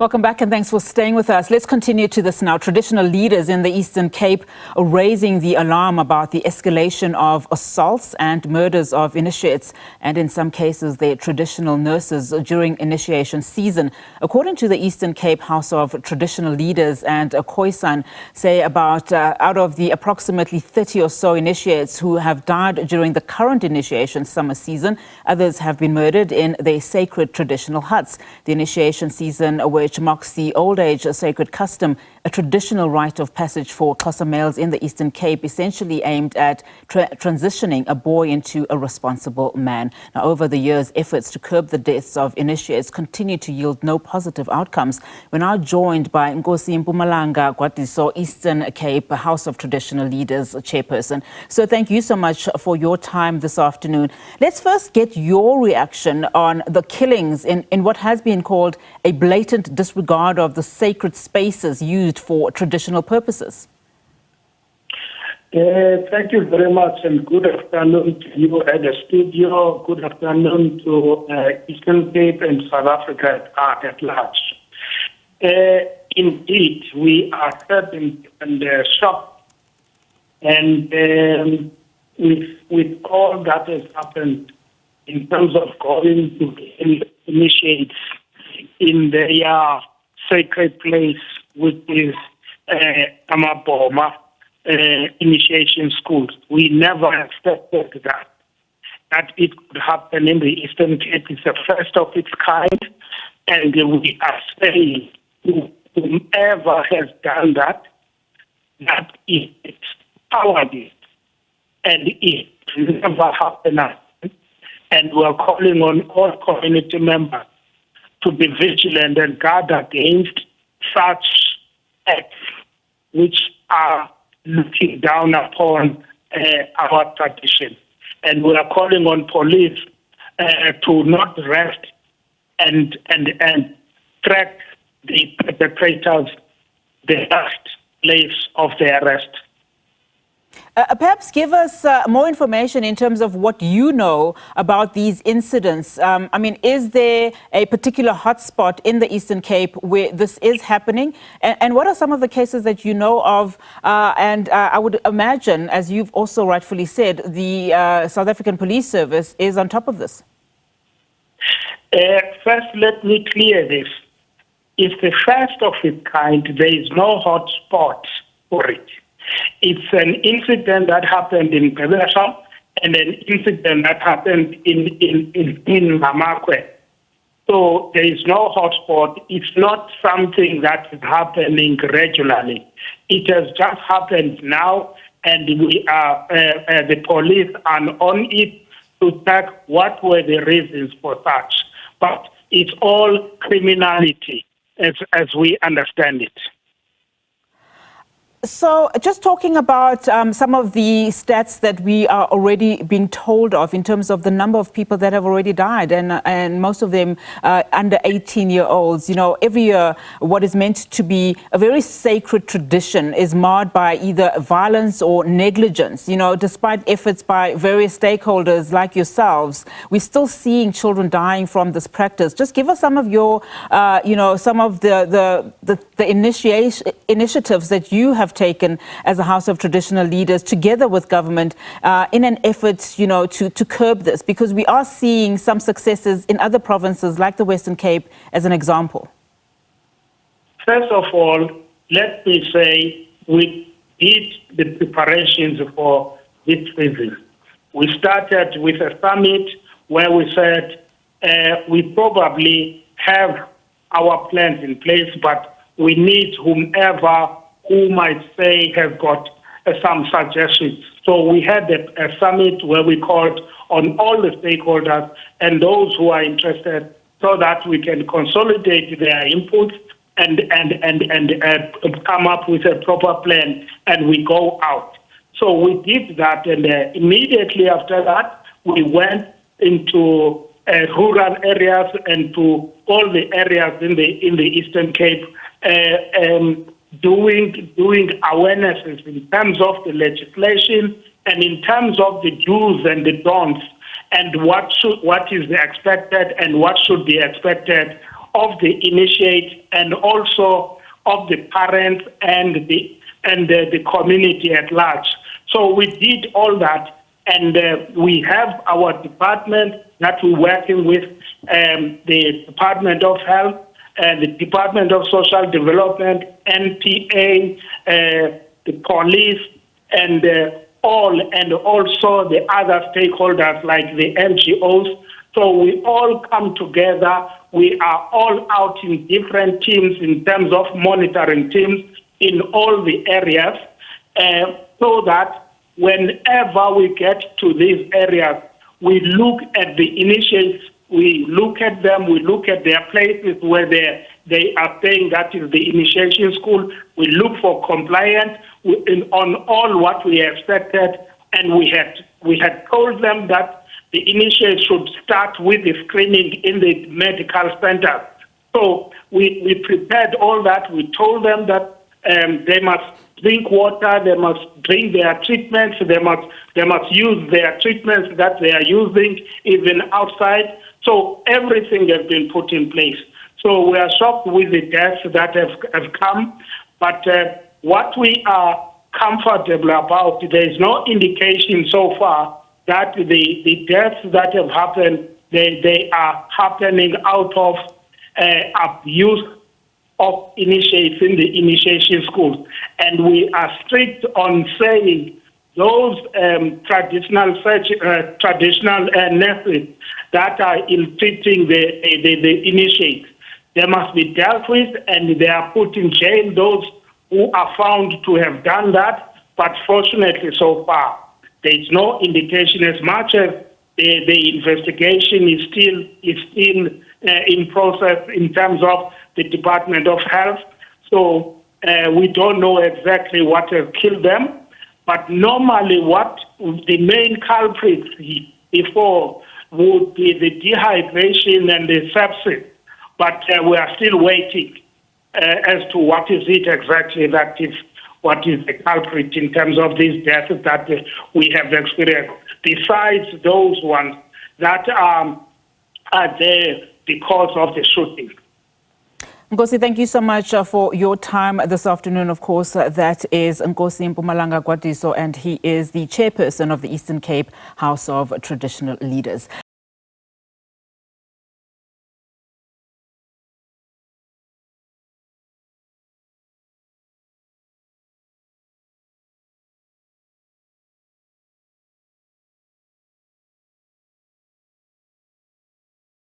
Welcome back and thanks for staying with us. Let's continue to this now. Traditional leaders in the Eastern Cape are raising the alarm about the escalation of assaults and murders of initiates and in some cases their traditional nurses during initiation season. According to the Eastern Cape House of Traditional Leaders and Khoi say about out of the approximately 30 or so initiates who have died during the current initiation summer season, others have been murdered in their sacred traditional huts. The initiation season, which marks the old age sacred custom, a traditional rite of passage for Xhosa males in the Eastern Cape, essentially aimed at transitioning a boy into a responsible man. Now, over the years, efforts to curb the deaths of initiates continue to yield no positive outcomes. We're now joined by Nkosi Mpumalanga Gwadiso, Eastern Cape House of Traditional Leaders Chairperson. So thank you so much for your time this afternoon. Let's first get your reaction on the killings in what has been called a blatant disregard of the sacred spaces used for traditional purposes. Thank you very much and good afternoon to you at the studio. Good afternoon to Eastern Cape and South Africa at large. Indeed, we are saddened and shocked, and with all that has happened in terms of going to initiate in their sacred place, which is Amaboma initiation schools. We never expected that it could happen in the Eastern Cape. It's the first of its kind, and we are saying to whomever has done that it's cowardice, and it never happened. And we are calling on all community members to be vigilant and guard against such acts which are looking down upon our tradition. And we are calling on police to not rest and track the perpetrators the last place of their arrest. Perhaps give us more information in terms of what you know about these incidents. I mean, is there a particular hotspot in the Eastern Cape where this is happening? And what are some of the cases that you know of? And I would imagine, as you've also rightfully said, the South African Police Service is on top of this. First, let me clear this. It's the first of its kind. There is no hotspot for it. It's an incident that happened in Xhosa and an incident that happened in Mamakwe. So there is no hotspot. It's not something that is happening regularly. It has just happened now, and we are the police are on it to check what were the reasons for such. But it's all criminality, as we understand it. So just talking about some of the stats that we are already being told of in terms of the number of people that have already died, and most of them under 18-year-olds. You know, every year what is meant to be a very sacred tradition is marred by either violence or negligence. You know, despite efforts by various stakeholders like yourselves, we're still seeing children dying from this practice. Just give us some of your, some of the initiatives that you have taken as a House of Traditional Leaders together with government in an effort, to curb this, because we are seeing some successes in other provinces like the Western Cape as an example. First of all, let me say we did the preparations for this season. We started with a summit where we said we probably have our plans in place, but we need whomever who might say have got some suggestions. So we had a summit where we called on all the stakeholders and those who are interested so that we can consolidate their inputs and come up with a proper plan, and we go out. So we did that, and immediately after that, we went into rural areas and to all the areas in the Eastern Cape, doing awarenesses in terms of the legislation and in terms of the do's and the don'ts, and what is expected and what should be expected of the initiate and also of the parents and the community at large. So we did all that, and we have our department that we're working with, the Department of Health, the Department of Social Development, NPA, the police, and also the other stakeholders like the NGOs. So we all come together. We are all out in different teams in terms of monitoring teams in all the areas, so that whenever we get to these areas, we look at the initiates, we look at them, we look at their places where they are saying that is the initiation school. We look for compliance on all what we expected, and we had told them that the initiates should start with the screening in the medical center. So we prepared all that. We told them that they must drink water, they must drink their treatments, they must use their treatments that they are using even outside. So everything has been put in place. So we are shocked with the deaths that have come, but what we are comfortable about, there is no indication so far that the deaths that have happened, they are happening out of abuse of initiates in the initiation schools. And we are strict on saying those traditional nurses that are ill-treating the initiates, they must be dealt with, and they are put in jail, those who are found to have done that. But fortunately, so far, there is no indication, as much as the investigation is still in process in terms of the Department of Health. So we don't know exactly what has killed them. But normally what the main culprits before would be the dehydration and the sepsis. But we are still waiting as to what is it exactly that is, what is the culprit in terms of these deaths that we have experienced, besides those ones that are there because of the shooting. Nkosi, thank you so much for your time this afternoon. Of course, that is Nkosi Mpumalanga Gwadiso, and he is the chairperson of the Eastern Cape House of Traditional Leaders.